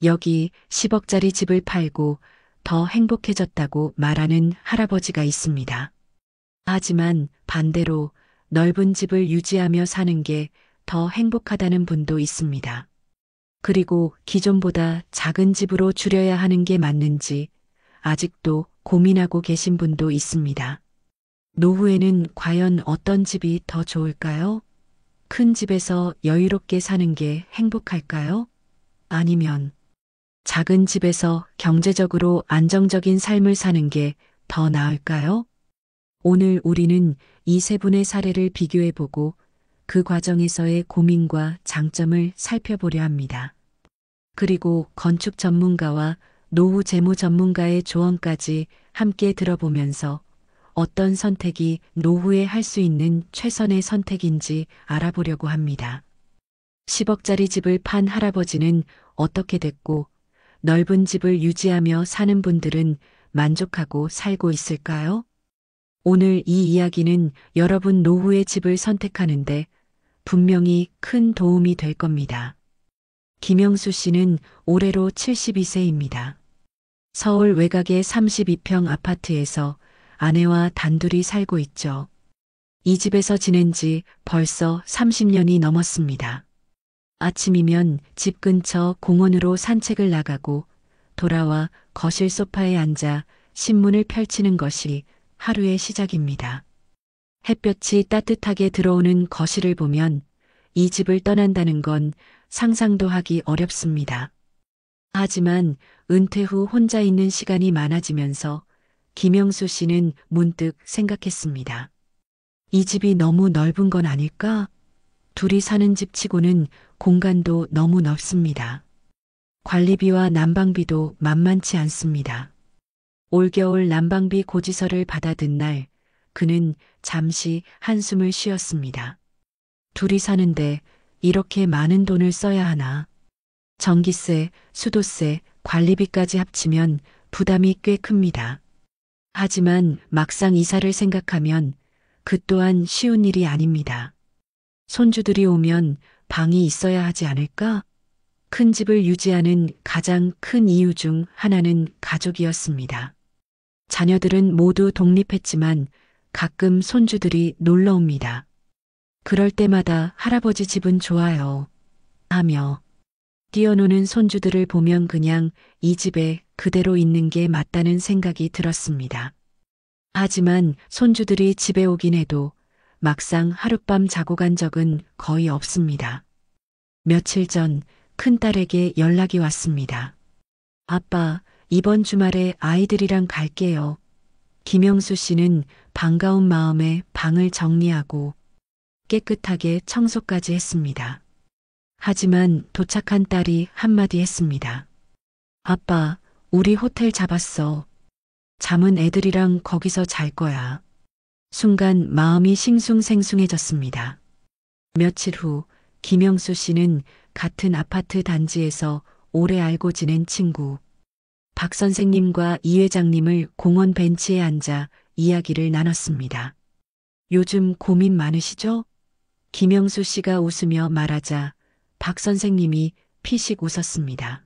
여기 10억짜리 집을 팔고 더 행복해졌다고 말하는 할아버지가 있습니다. 하지만 반대로 넓은 집을 유지하며 사는 게 더 행복하다는 분도 있습니다. 그리고 기존보다 작은 집으로 줄여야 하는 게 맞는지 아직도 고민하고 계신 분도 있습니다. 노후에는 과연 어떤 집이 더 좋을까요? 큰 집에서 여유롭게 사는 게 행복할까요? 아니면 작은 집에서 경제적으로 안정적인 삶을 사는 게 더 나을까요? 오늘 우리는 이 세 분의 사례를 비교해보고 그 과정에서의 고민과 장점을 살펴보려 합니다. 그리고 건축 전문가와 노후 재무 전문가의 조언까지 함께 들어보면서 어떤 선택이 노후에 할 수 있는 최선의 선택인지 알아보려고 합니다. 10억짜리 집을 판 할아버지는 어떻게 됐고 넓은 집을 유지하며 사는 분들은 만족하고 살고 있을까요? 오늘 이 이야기는 여러분 노후의 집을 선택하는데 분명히 큰 도움이 될 겁니다. 김영수 씨는 올해로 72세입니다. 서울 외곽의 32평 아파트에서 아내와 단둘이 살고 있죠. 이 집에서 지낸 지 벌써 30년이 넘었습니다. 아침이면 집 근처 공원으로 산책을 나가고 돌아와 거실 소파에 앉아 신문을 펼치는 것이 하루의 시작입니다. 햇볕이 따뜻하게 들어오는 거실을 보면 이 집을 떠난다는 건 상상도 하기 어렵습니다. 하지만 은퇴 후 혼자 있는 시간이 많아지면서 김영수 씨는 문득 생각했습니다. 이 집이 너무 넓은 건 아닐까? 둘이 사는 집 치고는 공간도 너무 넓습니다. 관리비와 난방비도 만만치 않습니다. 올겨울 난방비 고지서를 받아든 날, 그는 잠시 한숨을 쉬었습니다. 둘이 사는데 이렇게 많은 돈을 써야 하나? 전기세, 수도세, 관리비까지 합치면 부담이 꽤 큽니다. 하지만 막상 이사를 생각하면 그 또한 쉬운 일이 아닙니다. 손주들이 오면 방이 있어야 하지 않을까? 큰 집을 유지하는 가장 큰 이유 중 하나는 가족이었습니다. 자녀들은 모두 독립했지만 가끔 손주들이 놀러 옵니다. 그럴 때마다 할아버지 집은 좋아요 하며 뛰어노는 손주들을 보면 그냥 이 집에 그대로 있는 게 맞다는 생각이 들었습니다. 하지만 손주들이 집에 오긴 해도 막상 하룻밤 자고 간 적은 거의 없습니다. 며칠 전 큰딸에게 연락이 왔습니다. 아빠, 이번 주말에 아이들이랑 갈게요. 김영수 씨는 반가운 마음에 방을 정리하고 깨끗하게 청소까지 했습니다. 하지만 도착한 딸이 한마디 했습니다. 아빠, 우리 호텔 잡았어. 잠은 애들이랑 거기서 잘 거야. 순간 마음이 싱숭생숭해졌습니다. 며칠 후 김영수 씨는 같은 아파트 단지에서 오래 알고 지낸 친구 박 선생님과 이 회장님을 공원 벤치에 앉아 이야기를 나눴습니다. 요즘 고민 많으시죠? 김영수 씨가 웃으며 말하자 박 선생님이 피식 웃었습니다.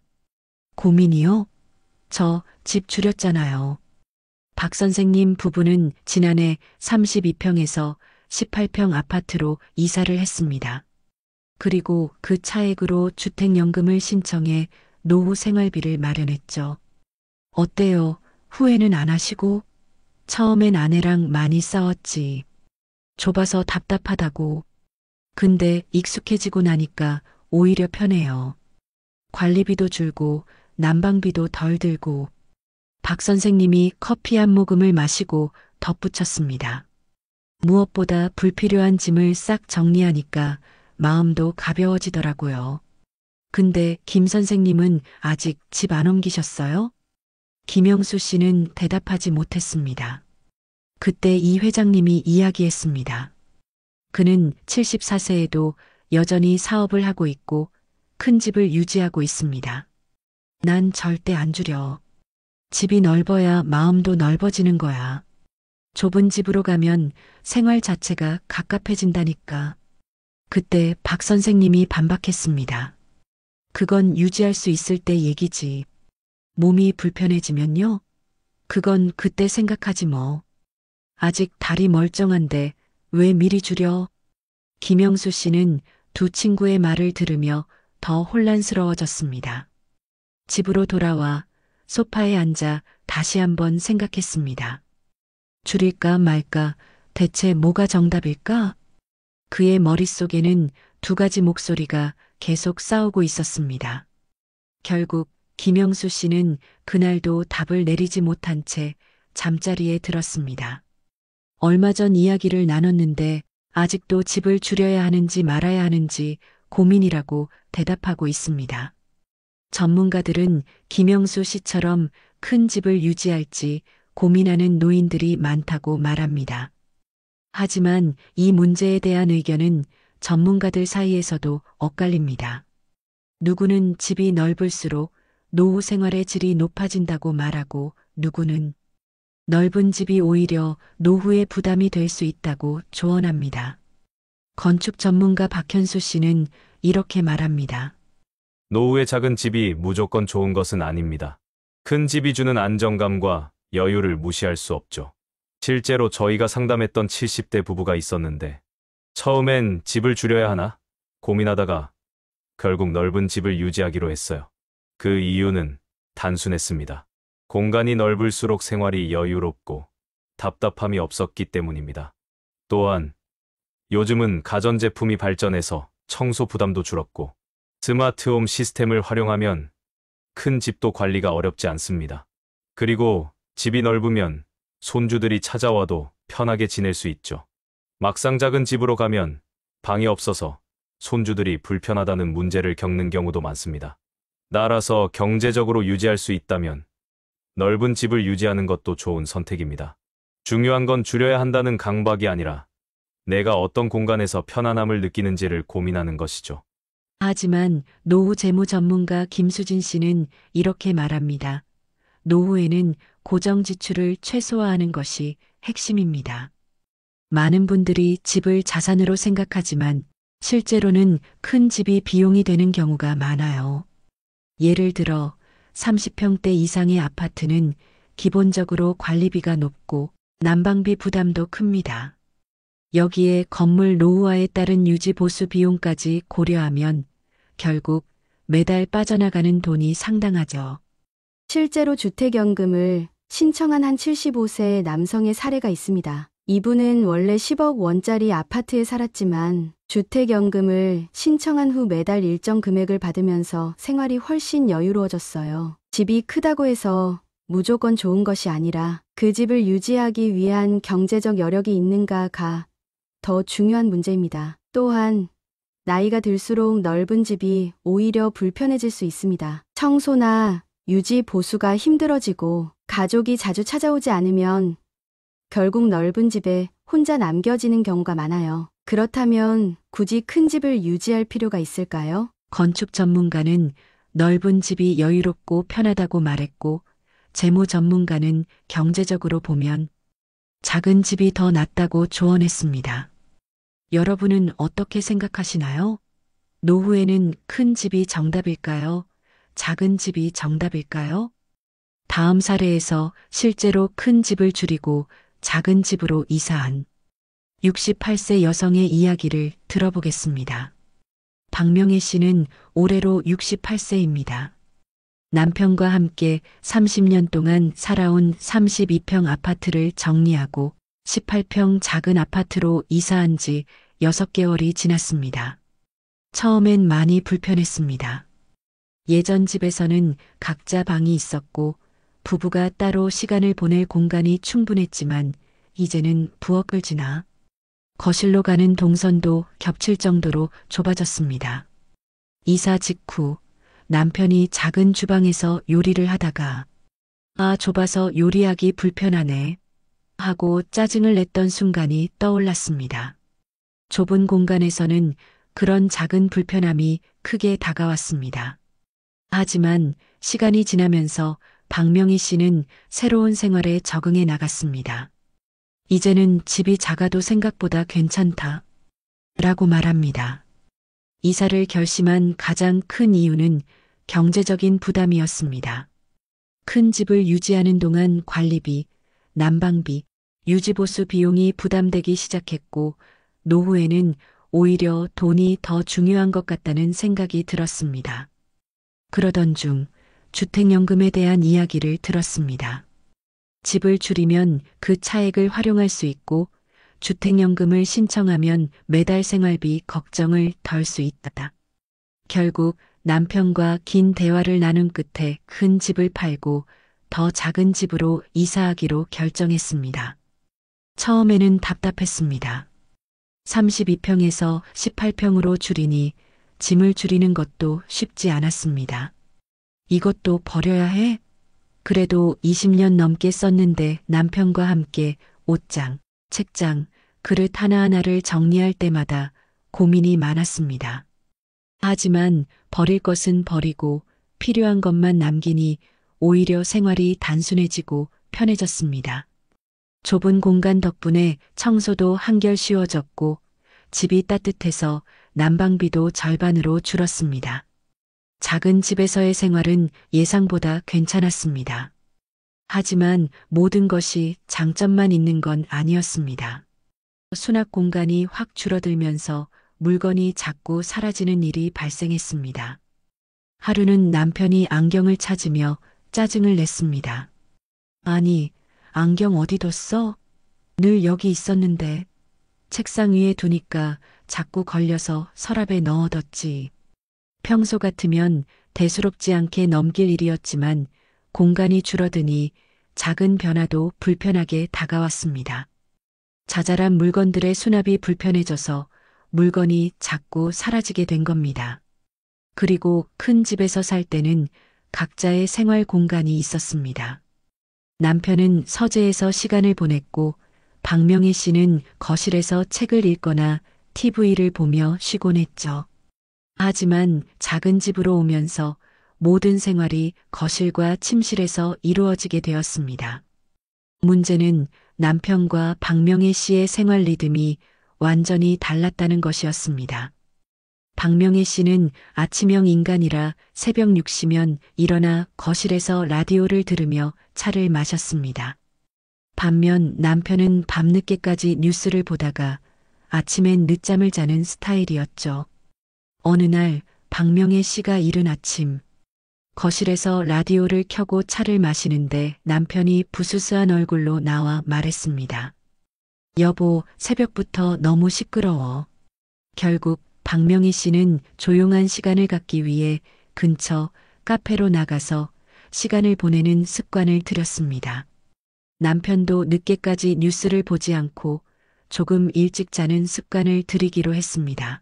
고민이요? 저 집 줄였잖아요. 박 선생님 부부는 지난해 32평에서 18평 아파트로 이사를 했습니다. 그리고 그 차액으로 주택연금을 신청해 노후 생활비를 마련했죠. 어때요? 후회는 안 하시고? 처음엔 아내랑 많이 싸웠지. 좁아서 답답하다고. 근데 익숙해지고 나니까 오히려 편해요. 관리비도 줄고 난방비도 덜 들고. 박 선생님이 커피 한 모금을 마시고 덧붙였습니다. 무엇보다 불필요한 짐을 싹 정리하니까 마음도 가벼워지더라고요. 근데 김 선생님은 아직 집 안 옮기셨어요? 김영수 씨는 대답하지 못했습니다. 그때 이 회장님이 이야기했습니다. 그는 74세에도 여전히 사업을 하고 있고 큰 집을 유지하고 있습니다. 난 절대 안 줄여. 집이 넓어야 마음도 넓어지는 거야. 좁은 집으로 가면 생활 자체가 갑갑해진다니까. 그때 박 선생님이 반박했습니다. 그건 유지할 수 있을 때 얘기지. 몸이 불편해지면요? 그건 그때 생각하지 뭐. 아직 다리 멀쩡한데 왜 미리 줄여? 김영수 씨는 두 친구의 말을 들으며 더 혼란스러워졌습니다. 집으로 돌아와 소파에 앉아 다시 한번 생각했습니다. 줄일까 말까, 대체 뭐가 정답일까? 그의 머릿속에는 두 가지 목소리가 계속 싸우고 있었습니다. 결국 김영수 씨는 그날도 답을 내리지 못한 채 잠자리에 들었습니다. 얼마 전 이야기를 나눴는데 아직도 집을 줄여야 하는지 말아야 하는지 고민이라고 대답하고 있습니다. 전문가들은 김영수 씨처럼 큰 집을 유지할지 고민하는 노인들이 많다고 말합니다. 하지만 이 문제에 대한 의견은 전문가들 사이에서도 엇갈립니다. 누구는 집이 넓을수록 노후 생활의 질이 높아진다고 말하고, 누구는 넓은 집이 오히려 노후의 부담이 될 수 있다고 조언합니다. 건축 전문가 박현수 씨는 이렇게 말합니다. 노후에 작은 집이 무조건 좋은 것은 아닙니다. 큰 집이 주는 안정감과 여유를 무시할 수 없죠. 실제로 저희가 상담했던 70대 부부가 있었는데 처음엔 집을 줄여야 하나 고민하다가 결국 넓은 집을 유지하기로 했어요. 그 이유는 단순했습니다. 공간이 넓을수록 생활이 여유롭고 답답함이 없었기 때문입니다. 또한 요즘은 가전제품이 발전해서 청소 부담도 줄었고 스마트홈 시스템을 활용하면 큰 집도 관리가 어렵지 않습니다. 그리고 집이 넓으면 손주들이 찾아와도 편하게 지낼 수 있죠. 막상 작은 집으로 가면 방이 없어서 손주들이 불편하다는 문제를 겪는 경우도 많습니다. 나라서 경제적으로 유지할 수 있다면 넓은 집을 유지하는 것도 좋은 선택입니다. 중요한 건 줄여야 한다는 강박이 아니라 내가 어떤 공간에서 편안함을 느끼는지를 고민하는 것이죠. 하지만 노후 재무 전문가 김수진 씨는 이렇게 말합니다. 노후에는 고정 지출을 최소화하는 것이 핵심입니다. 많은 분들이 집을 자산으로 생각하지만 실제로는 큰 집이 비용이 되는 경우가 많아요. 예를 들어 30평대 이상의 아파트는 기본적으로 관리비가 높고 난방비 부담도 큽니다. 여기에 건물 노후화에 따른 유지 보수 비용까지 고려하면 결국 매달 빠져나가는 돈이 상당하죠. 실제로 주택연금을 신청한 한 75세 남성의 사례가 있습니다. 이분은 원래 10억 원짜리 아파트에 살았지만 주택연금을 신청한 후 매달 일정 금액을 받으면서 생활이 훨씬 여유로워졌어요. 집이 크다고 해서 무조건 좋은 것이 아니라 그 집을 유지하기 위한 경제적 여력이 있는가가 더 중요한 문제입니다. 또한 나이가 들수록 넓은 집이 오히려 불편해질 수 있습니다. 청소나 유지 보수가 힘들어지고 가족이 자주 찾아오지 않으면 결국 넓은 집에 혼자 남겨지는 경우가 많아요. 그렇다면 굳이 큰 집을 유지할 필요가 있을까요? 건축 전문가는 넓은 집이 여유롭고 편하다고 말했고, 재무 전문가는 경제적으로 보면 작은 집이 더 낫다고 조언했습니다. 여러분은 어떻게 생각하시나요? 노후에는 큰 집이 정답일까요? 작은 집이 정답일까요? 다음 사례에서 실제로 큰 집을 줄이고 작은 집으로 이사한 68세 여성의 이야기를 들어보겠습니다. 박명혜 씨는 올해로 68세입니다. 남편과 함께 30년 동안 살아온 32평 아파트를 정리하고 18평 작은 아파트로 이사한 지 6개월이 지났습니다. 처음엔 많이 불편했습니다. 예전 집에서는 각자 방이 있었고 부부가 따로 시간을 보낼 공간이 충분했지만 이제는 부엌을 지나 거실로 가는 동선도 겹칠 정도로 좁아졌습니다. 이사 직후 남편이 작은 주방에서 요리를 하다가 좁아서 요리하기 불편하네 하고 짜증을 냈던 순간이 떠올랐습니다. 좁은 공간에서는 그런 작은 불편함이 크게 다가왔습니다. 하지만 시간이 지나면서 박명희 씨는 새로운 생활에 적응해 나갔습니다. 이제는 집이 작아도 생각보다 괜찮다 라고 말합니다. 이사를 결심한 가장 큰 이유는 경제적인 부담이었습니다. 큰 집을 유지하는 동안 관리비, 난방비, 유지보수 비용이 부담되기 시작했고 노후에는 오히려 돈이 더 중요한 것 같다는 생각이 들었습니다. 그러던 중 주택연금에 대한 이야기를 들었습니다. 집을 줄이면 그 차액을 활용할 수 있고 주택연금을 신청하면 매달 생활비 걱정을 덜 수 있다. 결국 남편과 긴 대화를 나눈 끝에 큰 집을 팔고 더 작은 집으로 이사하기로 결정했습니다. 처음에는 답답했습니다. 32평에서 18평으로 줄이니 짐을 줄이는 것도 쉽지 않았습니다. 이것도 버려야 해? 그래도 20년 넘게 썼는데 남편과 함께 옷장, 책장, 그릇 하나하나를 정리할 때마다 고민이 많았습니다. 하지만 버릴 것은 버리고 필요한 것만 남기니 오히려 생활이 단순해지고 편해졌습니다. 좁은 공간 덕분에 청소도 한결 쉬워졌고 집이 따뜻해서 난방비도 절반으로 줄었습니다. 작은 집에서의 생활은 예상보다 괜찮았습니다. 하지만 모든 것이 장점만 있는 건 아니었습니다. 수납 공간이 확 줄어들면서 물건이 자꾸 사라지는 일이 발생했습니다. 하루는 남편이 안경을 찾으며 짜증을 냈습니다. 아니, 안경 어디 뒀어? 늘 여기 있었는데. 책상 위에 두니까 자꾸 걸려서 서랍에 넣어뒀지. 평소 같으면 대수롭지 않게 넘길 일이었지만 공간이 줄어드니 작은 변화도 불편하게 다가왔습니다. 자잘한 물건들의 수납이 불편해져서 물건이 자꾸 사라지게 된 겁니다. 그리고 큰 집에서 살 때는 각자의 생활 공간이 있었습니다. 남편은 서재에서 시간을 보냈고 박명희 씨는 거실에서 책을 읽거나 TV를 보며 쉬곤 했죠. 하지만 작은 집으로 오면서 모든 생활이 거실과 침실에서 이루어지게 되었습니다. 문제는 남편과 박명희 씨의 생활 리듬이 완전히 달랐다는 것이었습니다. 박명희 씨는 아침형 인간이라 새벽 6시면 일어나 거실에서 라디오를 들으며 차를 마셨습니다. 반면 남편은 밤늦게까지 뉴스를 보다가 아침엔 늦잠을 자는 스타일이었죠. 어느 날 박명희 씨가 이른 아침 거실에서 라디오를 켜고 차를 마시는데 남편이 부스스한 얼굴로 나와 말했습니다. 여보, 새벽부터 너무 시끄러워. 결국 박명희 씨는 조용한 시간을 갖기 위해 근처 카페로 나가서 시간을 보내는 습관을 들였습니다. 남편도 늦게까지 뉴스를 보지 않고 조금 일찍 자는 습관을 들이기로 했습니다.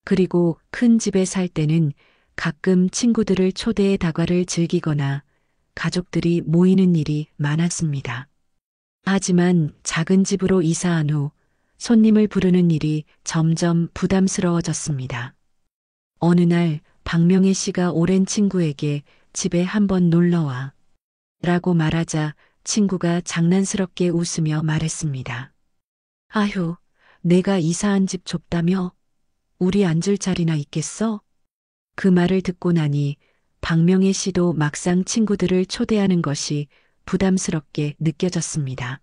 그리고 큰 집에 살 때는 가끔 친구들을 초대해 다과를 즐기거나 가족들이 모이는 일이 많았습니다. 하지만 작은 집으로 이사한 후 손님을 부르는 일이 점점 부담스러워졌습니다. 어느 날 박명희 씨가 오랜 친구에게 집에 한번 놀러와 라고 말하자 친구가 장난스럽게 웃으며 말했습니다. 아휴, 내가 이사한 집 좁다며? 우리 앉을 자리나 있겠어? 그 말을 듣고 나니 박명희 씨도 막상 친구들을 초대하는 것이 부담스럽게 느껴졌습니다.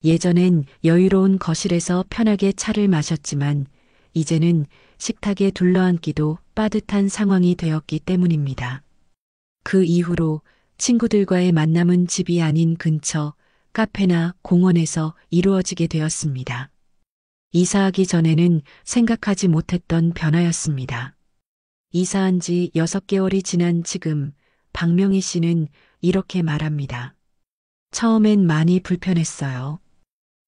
예전엔 여유로운 거실에서 편하게 차를 마셨지만 이제는 식탁에 둘러앉기도 빠듯한 상황이 되었기 때문입니다. 그 이후로 친구들과의 만남은 집이 아닌 근처 카페나 공원에서 이루어지게 되었습니다. 이사하기 전에는 생각하지 못했던 변화였습니다. 이사한 지 6개월이 지난 지금 박명희 씨는 이렇게 말합니다. 처음엔 많이 불편했어요.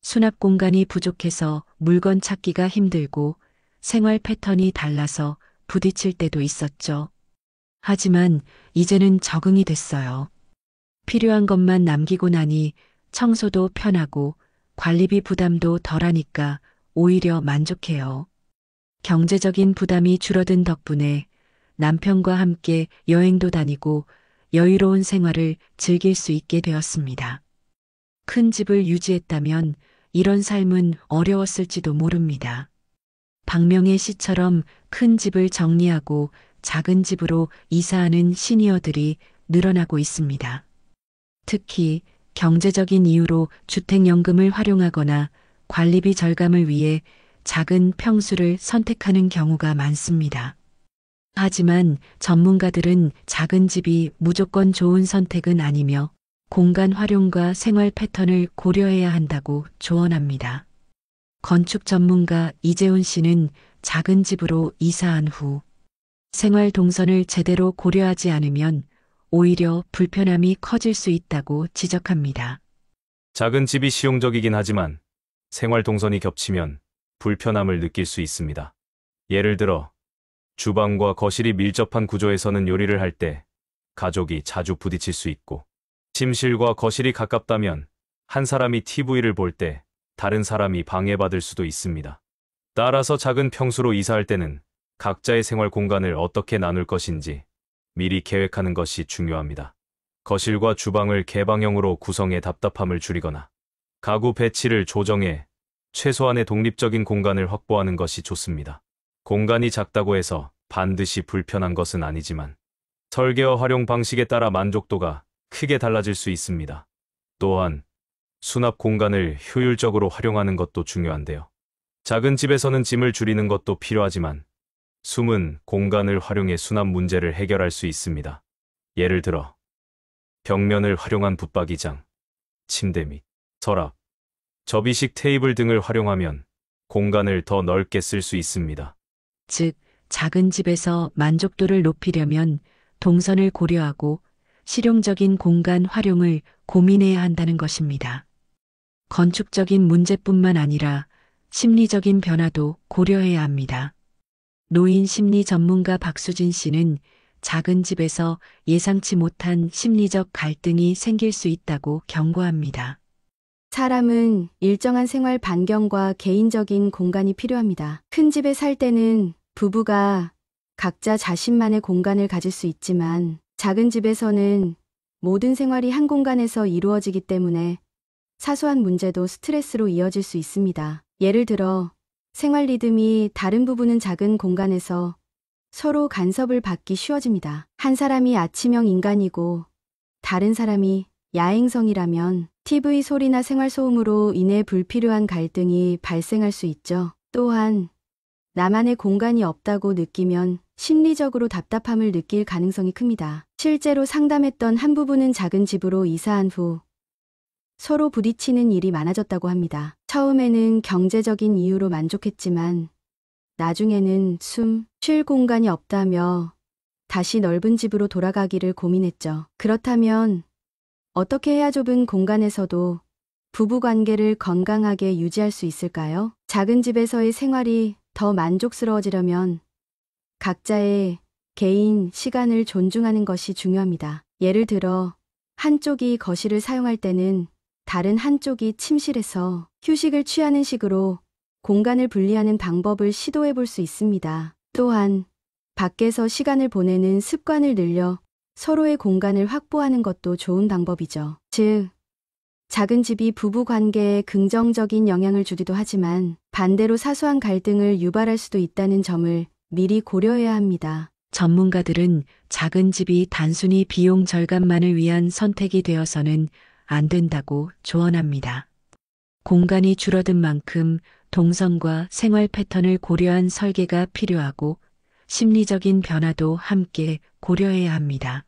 수납 공간이 부족해서 물건 찾기가 힘들고 생활 패턴이 달라서 부딪힐 때도 있었죠. 하지만 이제는 적응이 됐어요. 필요한 것만 남기고 나니 청소도 편하고 관리비 부담도 덜하니까 오히려 만족해요. 경제적인 부담이 줄어든 덕분에 남편과 함께 여행도 다니고 여유로운 생활을 즐길 수 있게 되었습니다. 큰 집을 유지했다면 이런 삶은 어려웠을지도 모릅니다. 박명의 시처럼 큰 집을 정리하고 작은 집으로 이사하는 시니어들이 늘어나고 있습니다. 특히 경제적인 이유로 주택연금을 활용하거나 관리비 절감을 위해 작은 평수를 선택하는 경우가 많습니다. 하지만 전문가들은 작은 집이 무조건 좋은 선택은 아니며 공간 활용과 생활 패턴을 고려해야 한다고 조언합니다. 건축 전문가 이재훈 씨는 작은 집으로 이사한 후 생활 동선을 제대로 고려하지 않으면 오히려 불편함이 커질 수 있다고 지적합니다. 작은 집이 실용적이긴 하지만 생활 동선이 겹치면 불편함을 느낄 수 있습니다. 예를 들어 주방과 거실이 밀접한 구조에서는 요리를 할 때 가족이 자주 부딪힐 수 있고, 침실과 거실이 가깝다면 한 사람이 TV를 볼 때 다른 사람이 방해받을 수도 있습니다. 따라서 작은 평수로 이사할 때는 각자의 생활 공간을 어떻게 나눌 것인지 미리 계획하는 것이 중요합니다. 거실과 주방을 개방형으로 구성해 답답함을 줄이거나 가구 배치를 조정해 최소한의 독립적인 공간을 확보하는 것이 좋습니다. 공간이 작다고 해서 반드시 불편한 것은 아니지만 설계와 활용 방식에 따라 만족도가 크게 달라질 수 있습니다. 또한 수납 공간을 효율적으로 활용하는 것도 중요한데요. 작은 집에서는 짐을 줄이는 것도 필요하지만 숨은 공간을 활용해 수납 문제를 해결할 수 있습니다. 예를 들어 벽면을 활용한 붙박이장, 침대 및 서랍, 접이식 테이블 등을 활용하면 공간을 더 넓게 쓸 수 있습니다. 즉, 작은 집에서 만족도를 높이려면 동선을 고려하고 실용적인 공간 활용을 고민해야 한다는 것입니다. 건축적인 문제뿐만 아니라 심리적인 변화도 고려해야 합니다. 노인 심리 전문가 박수진 씨는 작은 집에서 예상치 못한 심리적 갈등이 생길 수 있다고 경고합니다. 사람은 일정한 생활 반경과 개인적인 공간이 필요합니다. 큰 집에 살 때는 부부가 각자 자신만의 공간을 가질 수 있지만 작은 집에서는 모든 생활이 한 공간에서 이루어지기 때문에 사소한 문제도 스트레스로 이어질 수 있습니다. 예를 들어 생활 리듬이 다른 부부는 작은 공간에서 서로 간섭을 받기 쉬워집니다. 한 사람이 아침형 인간이고 다른 사람이 야행성이라면 TV 소리나 생활 소음으로 인해 불필요한 갈등이 발생할 수 있죠. 또한 나만의 공간이 없다고 느끼면 심리적으로 답답함을 느낄 가능성이 큽니다. 실제로 상담했던 한 부부는 작은 집으로 이사한 후 서로 부딪히는 일이 많아졌다고 합니다. 처음에는 경제적인 이유로 만족했지만 나중에는 숨 쉴 공간이 없다며 다시 넓은 집으로 돌아가기를 고민했죠. 그렇다면 어떻게 해야 좁은 공간에서도 부부 관계를 건강하게 유지할 수 있을까요? 작은 집에서의 생활이 더 만족스러워지려면 각자의 개인 시간을 존중하는 것이 중요합니다. 예를 들어 한쪽이 거실을 사용할 때는 다른 한쪽이 침실에서 휴식을 취하는 식으로 공간을 분리하는 방법을 시도해 볼 수 있습니다. 또한 밖에서 시간을 보내는 습관을 늘려 서로의 공간을 확보하는 것도 좋은 방법이죠. 즉, 작은 집이 부부 관계에 긍정적인 영향을 주기도 하지만 반대로 사소한 갈등을 유발할 수도 있다는 점을 미리 고려해야 합니다. 전문가들은 작은 집이 단순히 비용 절감만을 위한 선택이 되어서는 안 된다고 조언합니다. 공간이 줄어든 만큼 동선과 생활 패턴을 고려한 설계가 필요하고 심리적인 변화도 함께 고려해야 합니다.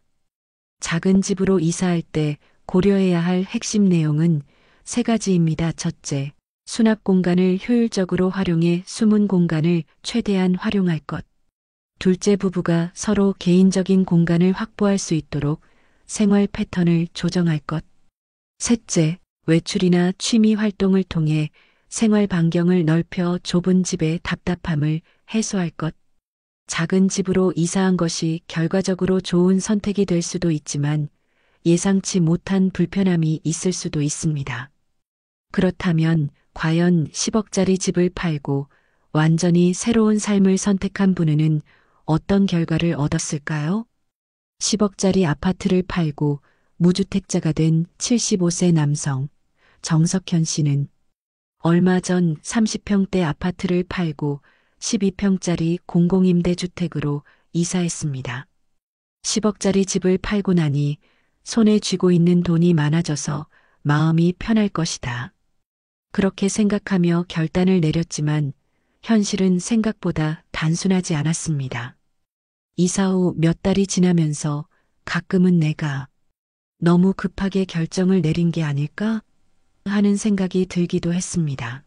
작은 집으로 이사할 때 고려해야 할 핵심 내용은 세 가지입니다. 첫째, 수납 공간을 효율적으로 활용해 숨은 공간을 최대한 활용할 것. 둘째, 부부가 서로 개인적인 공간을 확보할 수 있도록 생활 패턴을 조정할 것. 셋째, 외출이나 취미 활동을 통해 생활 반경을 넓혀 좁은 집의 답답함을 해소할 것. 작은 집으로 이사한 것이 결과적으로 좋은 선택이 될 수도 있지만 예상치 못한 불편함이 있을 수도 있습니다. 그렇다면 과연 10억짜리 집을 팔고 완전히 새로운 삶을 선택한 분은 어떤 결과를 얻었을까요? 10억짜리 아파트를 팔고 무주택자가 된 75세 남성 정석현 씨는 얼마 전 30평대 아파트를 팔고 12평짜리 공공임대주택으로 이사했습니다. 10억짜리 집을 팔고 나니 손에 쥐고 있는 돈이 많아져서 마음이 편할 것이다. 그렇게 생각하며 결단을 내렸지만 현실은 생각보다 단순하지 않았습니다. 이사 후 몇 달이 지나면서 가끔은 내가 너무 급하게 결정을 내린 게 아닐까 하는 생각이 들기도 했습니다.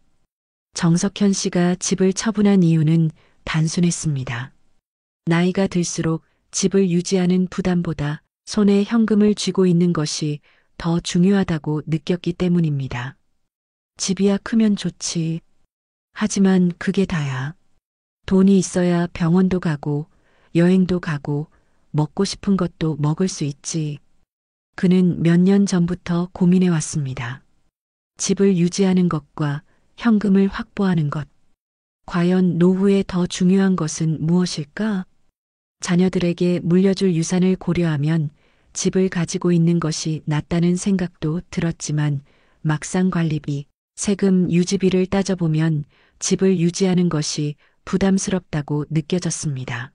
정석현 씨가 집을 처분한 이유는 단순했습니다. 나이가 들수록 집을 유지하는 부담보다 손에 현금을 쥐고 있는 것이 더 중요하다고 느꼈기 때문입니다. 집이야 크면 좋지. 하지만 그게 다야. 돈이 있어야 병원도 가고 여행도 가고 먹고 싶은 것도 먹을 수 있지. 그는 몇 년 전부터 고민해 왔습니다. 집을 유지하는 것과 현금을 확보하는 것. 과연 노후에 더 중요한 것은 무엇일까? 자녀들에게 물려줄 유산을 고려하면 집을 가지고 있는 것이 낫다는 생각도 들었지만 막상 관리비, 세금, 유지비를 따져보면 집을 유지하는 것이 부담스럽다고 느껴졌습니다.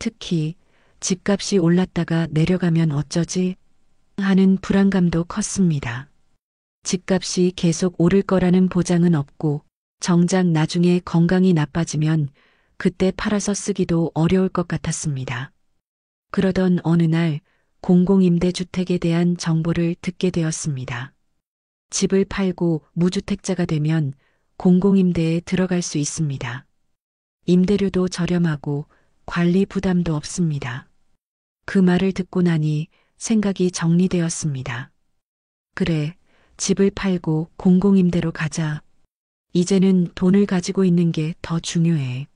특히 집값이 올랐다가 내려가면 어쩌지 하는 불안감도 컸습니다. 집값이 계속 오를 거라는 보장은 없고 정작 나중에 건강이 나빠지면 그때 팔아서 쓰기도 어려울 것 같았습니다. 그러던 어느 날 공공임대주택에 대한 정보를 듣게 되었습니다. 집을 팔고 무주택자가 되면 공공임대에 들어갈 수 있습니다. 임대료도 저렴하고 관리 부담도 없습니다. 그 말을 듣고 나니 생각이 정리되었습니다. 그래, 집을 팔고 공공임대로 가자. 이제는 돈을 가지고 있는 게 더 중요해.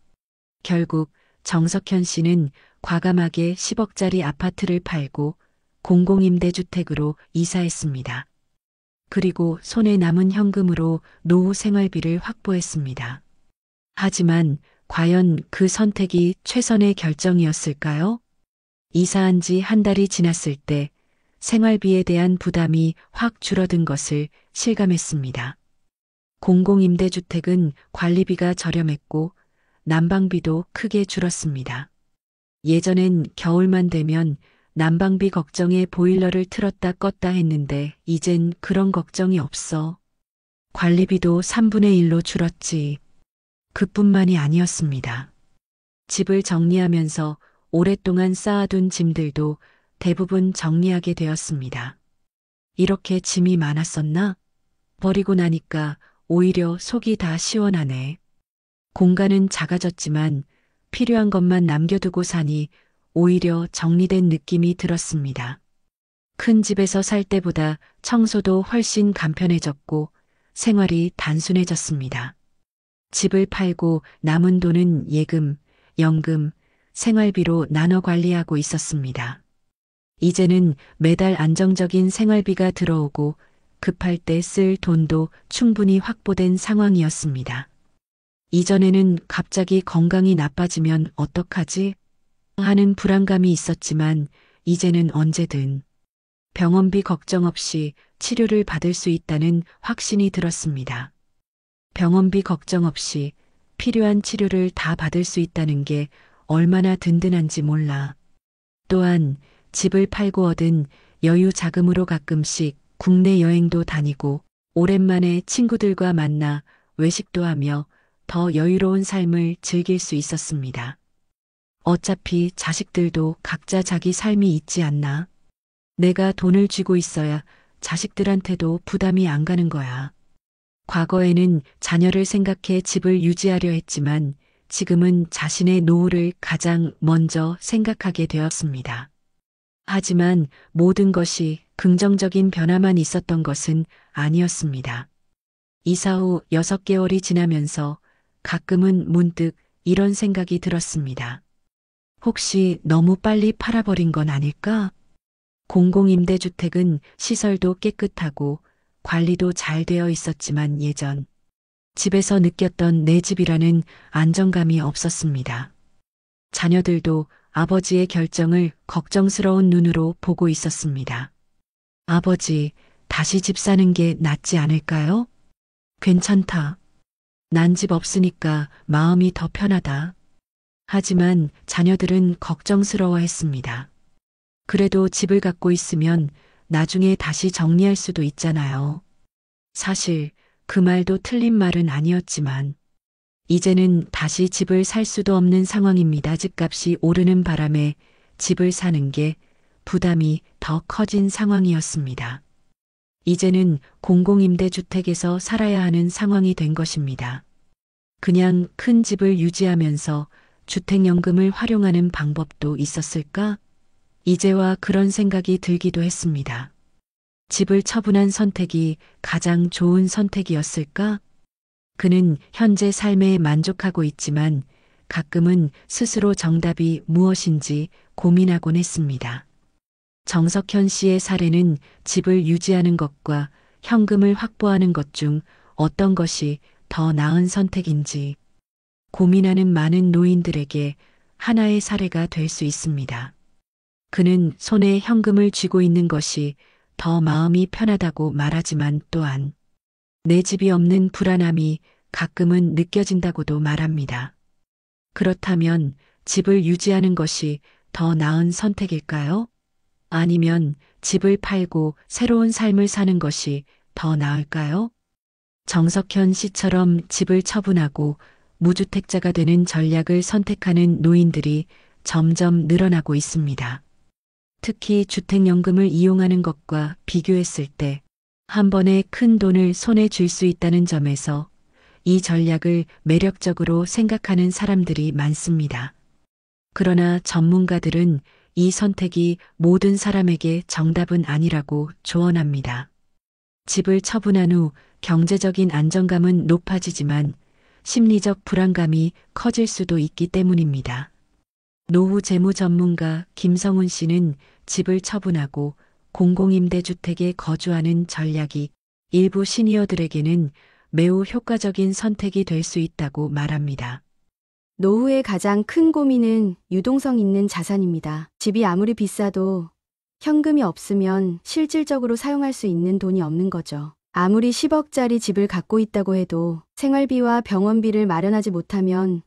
결국 정석현 씨는 과감하게 10억짜리 아파트를 팔고 공공임대주택으로 이사했습니다. 그리고 손에 남은 현금으로 노후 생활비를 확보했습니다. 하지만 과연 그 선택이 최선의 결정이었을까요? 이사한 지 한 달이 지났을 때 생활비에 대한 부담이 확 줄어든 것을 실감했습니다. 공공임대주택은 관리비가 저렴했고 난방비도 크게 줄었습니다. 예전엔 겨울만 되면 난방비 걱정에 보일러를 틀었다 껐다 했는데 이젠 그런 걱정이 없어. 관리비도 3분의 1로 줄었지. 그뿐만이 아니었습니다. 집을 정리하면서 오랫동안 쌓아둔 짐들도 대부분 정리하게 되었습니다. 이렇게 짐이 많았었나? 버리고 나니까 오히려 속이 다 시원하네. 공간은 작아졌지만 필요한 것만 남겨두고 사니 오히려 정리된 느낌이 들었습니다. 큰 집에서 살 때보다 청소도 훨씬 간편해졌고 생활이 단순해졌습니다. 집을 팔고 남은 돈은 예금, 연금, 생활비로 나눠 관리하고 있었습니다. 이제는 매달 안정적인 생활비가 들어오고 급할 때 쓸 돈도 충분히 확보된 상황이었습니다. 이전에는 갑자기 건강이 나빠지면 어떡하지? 하는 불안감이 있었지만 이제는 언제든 병원비 걱정 없이 치료를 받을 수 있다는 확신이 들었습니다. 병원비 걱정 없이 필요한 치료를 다 받을 수 있다는 게 얼마나 든든한지 몰라. 또한 집을 팔고 얻은 여유 자금으로 가끔씩 국내 여행도 다니고 오랜만에 친구들과 만나 외식도 하며 더 여유로운 삶을 즐길 수 있었습니다. 어차피 자식들도 각자 자기 삶이 있지 않나? 내가 돈을 쥐고 있어야 자식들한테도 부담이 안 가는 거야. 과거에는 자녀를 생각해 집을 유지하려 했지만 지금은 자신의 노후를 가장 먼저 생각하게 되었습니다. 하지만 모든 것이 긍정적인 변화만 있었던 것은 아니었습니다. 이사 후 6개월이 지나면서 가끔은 문득 이런 생각이 들었습니다. 혹시 너무 빨리 팔아버린 건 아닐까? 공공임대주택은 시설도 깨끗하고 관리도 잘 되어 있었지만 예전 집에서 느꼈던 내 집이라는 안정감이 없었습니다. 자녀들도 아버지의 결정을 걱정스러운 눈으로 보고 있었습니다. 아버지, 다시 집 사는 게 낫지 않을까요? 괜찮다. 난 집 없으니까 마음이 더 편하다. 하지만 자녀들은 걱정스러워 했습니다. 그래도 집을 갖고 있으면 나중에 다시 정리할 수도 있잖아요. 사실 그 말도 틀린 말은 아니었지만 이제는 다시 집을 살 수도 없는 상황입니다. 집값이 오르는 바람에 집을 사는 게 부담이 더 커진 상황이었습니다. 이제는 공공임대주택에서 살아야 하는 상황이 된 것입니다. 그냥 큰 집을 유지하면서 주택연금을 활용하는 방법도 있었을까? 이제와 그런 생각이 들기도 했습니다. 집을 처분한 선택이 가장 좋은 선택이었을까? 그는 현재 삶에 만족하고 있지만 가끔은 스스로 정답이 무엇인지 고민하곤 했습니다. 정석현 씨의 사례는 집을 유지하는 것과 현금을 확보하는 것 중 어떤 것이 더 나은 선택인지 고민하는 많은 노인들에게 하나의 사례가 될 수 있습니다. 그는 손에 현금을 쥐고 있는 것이 더 마음이 편하다고 말하지만 또한 내 집이 없는 불안함이 가끔은 느껴진다고도 말합니다. 그렇다면 집을 유지하는 것이 더 나은 선택일까요? 아니면 집을 팔고 새로운 삶을 사는 것이 더 나을까요? 정석현 씨처럼 집을 처분하고 무주택자가 되는 전략을 선택하는 노인들이 점점 늘어나고 있습니다. 특히 주택연금을 이용하는 것과 비교했을 때 한 번에 큰 돈을 손에 쥘 수 있다는 점에서 이 전략을 매력적으로 생각하는 사람들이 많습니다. 그러나 전문가들은 이 선택이 모든 사람에게 정답은 아니라고 조언합니다. 집을 처분한 후 경제적인 안정감은 높아지지만 심리적 불안감이 커질 수도 있기 때문입니다. 노후 재무 전문가 김성훈 씨는 집을 처분하고 공공임대주택에 거주하는 전략이 일부 시니어들에게는 매우 효과적인 선택이 될 수 있다고 말합니다. 노후의 가장 큰 고민은 유동성 있는 자산입니다. 집이 아무리 비싸도 현금이 없으면 실질적으로 사용할 수 있는 돈이 없는 거죠. 아무리 10억짜리 집을 갖고 있다고 해도 생활비와 병원비를 마련하지 못하면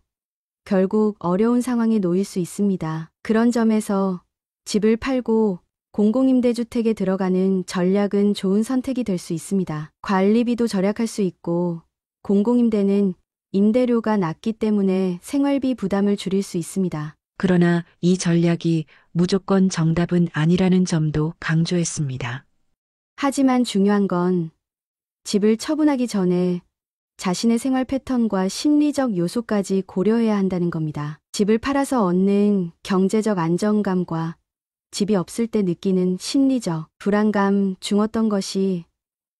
결국 어려운 상황에 놓일 수 있습니다. 그런 점에서 집을 팔고 공공임대주택에 들어가는 전략은 좋은 선택이 될 수 있습니다. 관리비도 절약할 수 있고 공공임대는 임대료가 낮기 때문에 생활비 부담을 줄일 수 있습니다. 그러나 이 전략이 무조건 정답은 아니라는 점도 강조했습니다. 하지만 중요한 건 집을 처분하기 전에 자신의 생활 패턴과 심리적 요소까지 고려해야 한다는 겁니다. 집을 팔아서 얻는 경제적 안정감과 집이 없을 때 느끼는 심리적 불안감 중 어떤 것이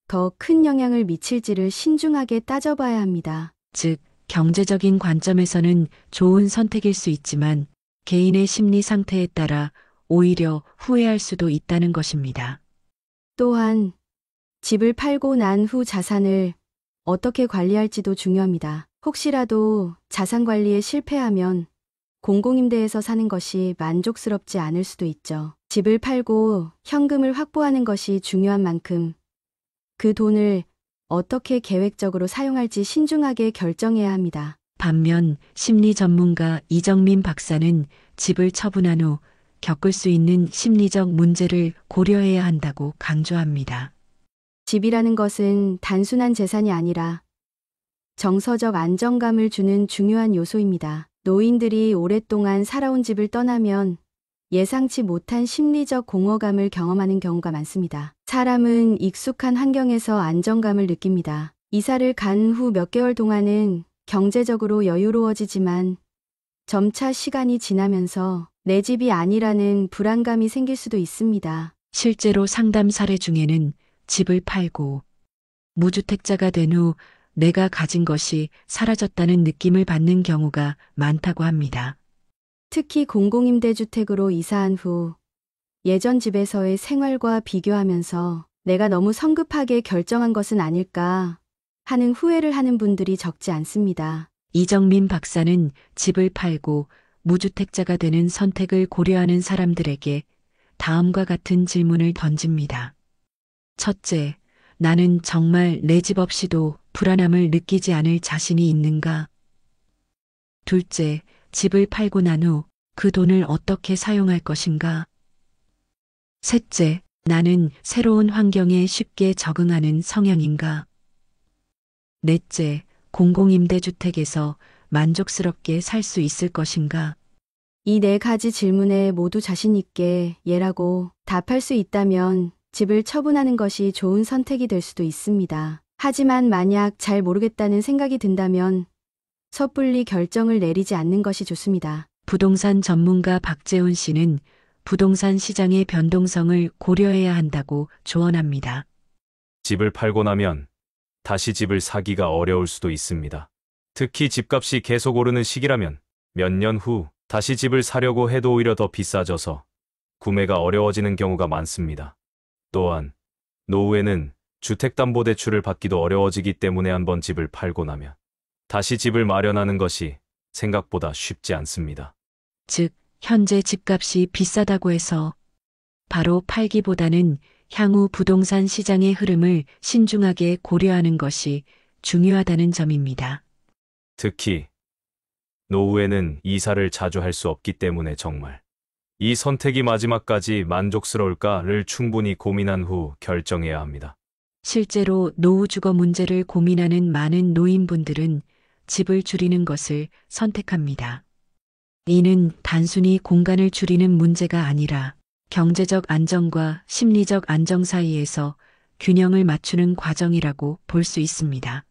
더 큰 영향을 미칠지를 신중하게 따져봐야 합니다. 즉, 경제적인 관점에서는 좋은 선택일 수 있지만 개인의 심리 상태에 따라 오히려 후회할 수도 있다는 것입니다. 또한 집을 팔고 난 후 자산을 어떻게 관리할지도 중요합니다. 혹시라도 자산 관리에 실패하면 공공임대에서 사는 것이 만족스럽지 않을 수도 있죠. 집을 팔고 현금을 확보하는 것이 중요한 만큼 그 돈을 어떻게 계획적으로 사용할지 신중하게 결정해야 합니다. 반면 심리 전문가 이정민 박사는 집을 처분한 후 겪을 수 있는 심리적 문제를 고려해야 한다고 강조합니다. 집이라는 것은 단순한 재산이 아니라 정서적 안정감을 주는 중요한 요소입니다. 노인들이 오랫동안 살아온 집을 떠나면 예상치 못한 심리적 공허감을 경험하는 경우가 많습니다. 사람은 익숙한 환경에서 안정감을 느낍니다. 이사를 간 후 몇 개월 동안은 경제적으로 여유로워지지만 점차 시간이 지나면서 내 집이 아니라는 불안감이 생길 수도 있습니다. 실제로 상담 사례 중에는 집을 팔고 무주택자가 된 후 내가 가진 것이 사라졌다는 느낌을 받는 경우가 많다고 합니다. 특히 공공임대주택으로 이사한 후 예전 집에서의 생활과 비교하면서 내가 너무 성급하게 결정한 것은 아닐까 하는 후회를 하는 분들이 적지 않습니다. 이정민 박사는 집을 팔고 무주택자가 되는 선택을 고려하는 사람들에게 다음과 같은 질문을 던집니다. 첫째, 나는 정말 내 집 없이도 불안함을 느끼지 않을 자신이 있는가? 둘째, 집을 팔고 난 후 그 돈을 어떻게 사용할 것인가? 셋째, 나는 새로운 환경에 쉽게 적응하는 성향인가? 넷째, 공공임대주택에서 만족스럽게 살 수 있을 것인가? 이 네 가지 질문에 모두 자신 있게 예라고 답할 수 있다면 집을 처분하는 것이 좋은 선택이 될 수도 있습니다. 하지만 만약 잘 모르겠다는 생각이 든다면 섣불리 결정을 내리지 않는 것이 좋습니다. 부동산 전문가 박재훈 씨는 부동산 시장의 변동성을 고려해야 한다고 조언합니다. 집을 팔고 나면 다시 집을 사기가 어려울 수도 있습니다. 특히 집값이 계속 오르는 시기라면 몇 년 후 다시 집을 사려고 해도 오히려 더 비싸져서 구매가 어려워지는 경우가 많습니다. 또한 노후에는 주택담보대출을 받기도 어려워지기 때문에 한번 집을 팔고 나면 다시 집을 마련하는 것이 생각보다 쉽지 않습니다. 즉, 현재 집값이 비싸다고 해서 바로 팔기보다는 향후 부동산 시장의 흐름을 신중하게 고려하는 것이 중요하다는 점입니다. 특히 노후에는 이사를 자주 할 수 없기 때문에 정말 이 선택이 마지막까지 만족스러울까를 충분히 고민한 후 결정해야 합니다. 실제로 노후 주거 문제를 고민하는 많은 노인분들은 집을 줄이는 것을 선택합니다. 이는 단순히 공간을 줄이는 문제가 아니라 경제적 안정과 심리적 안정 사이에서 균형을 맞추는 과정이라고 볼 수 있습니다.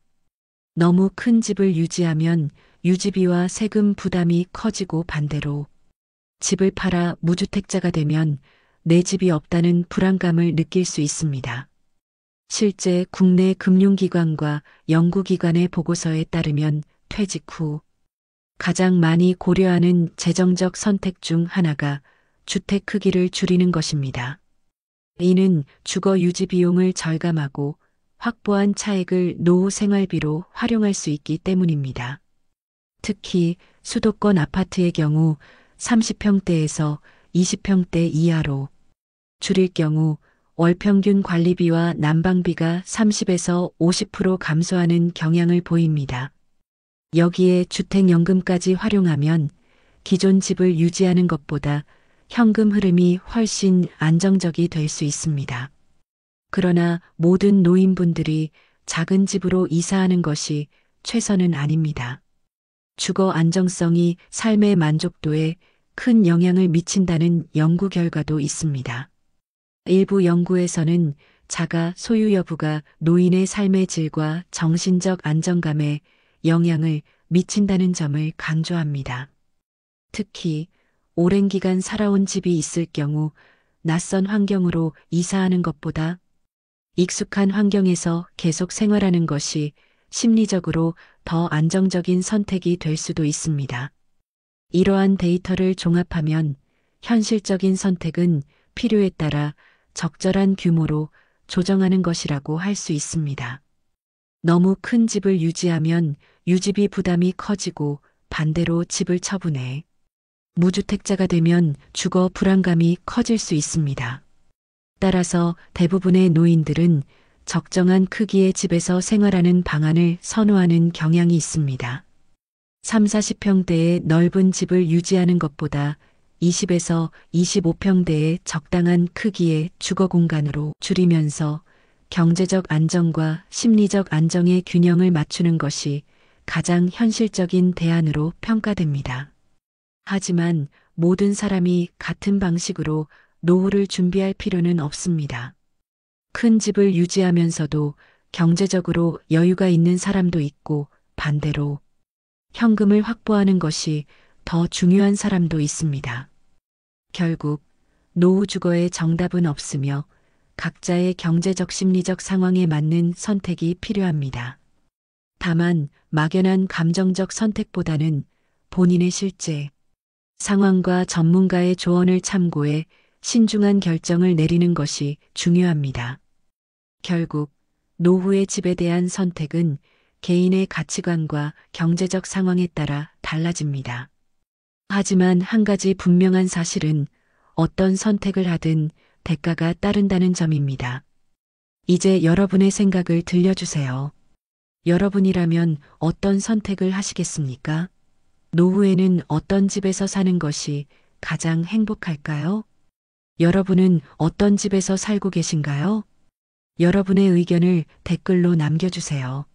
너무 큰 집을 유지하면 유지비와 세금 부담이 커지고 반대로 집을 팔아 무주택자가 되면 내 집이 없다는 불안감을 느낄 수 있습니다. 실제 국내 금융기관과 연구기관의 보고서에 따르면 퇴직 후 가장 많이 고려하는 재정적 선택 중 하나가 주택 크기를 줄이는 것입니다. 이는 주거 유지 비용을 절감하고 확보한 차액을 노후 생활비로 활용할 수 있기 때문입니다. 특히 수도권 아파트의 경우 30평대에서 20평대 이하로 줄일 경우 월 평균 관리비와 난방비가 30에서 50% 감소하는 경향을 보입니다. 여기에 주택연금까지 활용하면 기존 집을 유지하는 것보다 현금 흐름이 훨씬 안정적이 될 수 있습니다. 그러나 모든 노인분들이 작은 집으로 이사하는 것이 최선은 아닙니다. 주거 안정성이 삶의 만족도에 큰 영향을 미친다는 연구 결과도 있습니다. 일부 연구에서는 자가 소유 여부가 노인의 삶의 질과 정신적 안정감에 영향을 미친다는 점을 강조합니다. 특히 오랜 기간 살아온 집이 있을 경우 낯선 환경으로 이사하는 것보다 익숙한 환경에서 계속 생활하는 것이 심리적으로 더 안정적인 선택이 될 수도 있습니다. 이러한 데이터를 종합하면 현실적인 선택은 필요에 따라 적절한 규모로 조정하는 것이라고 할 수 있습니다. 너무 큰 집을 유지하면 유지비 부담이 커지고 반대로 집을 처분해 무주택자가 되면 주거 불안감이 커질 수 있습니다. 따라서 대부분의 노인들은 적정한 크기의 집에서 생활하는 방안을 선호하는 경향이 있습니다. 3, 40평대의 넓은 집을 유지하는 것보다 20에서 25평대의 적당한 크기의 주거 공간으로 줄이면서 경제적 안정과 심리적 안정의 균형을 맞추는 것이 가장 현실적인 대안으로 평가됩니다. 하지만 모든 사람이 같은 방식으로 노후를 준비할 필요는 없습니다. 큰 집을 유지하면서도 경제적으로 여유가 있는 사람도 있고 반대로 현금을 확보하는 것이 더 중요한 사람도 있습니다. 결국 노후 주거의 정답은 없으며 각자의 경제적 심리적 상황에 맞는 선택이 필요합니다. 다만 막연한 감정적 선택보다는 본인의 실제 상황과 전문가의 조언을 참고해 신중한 결정을 내리는 것이 중요합니다. 결국 노후의 집에 대한 선택은 개인의 가치관과 경제적 상황에 따라 달라집니다. 하지만 한 가지 분명한 사실은 어떤 선택을 하든 대가가 따른다는 점입니다. 이제 여러분의 생각을 들려주세요. 여러분이라면 어떤 선택을 하시겠습니까? 노후에는 어떤 집에서 사는 것이 가장 행복할까요? 여러분은 어떤 집에서 살고 계신가요? 여러분의 의견을 댓글로 남겨주세요.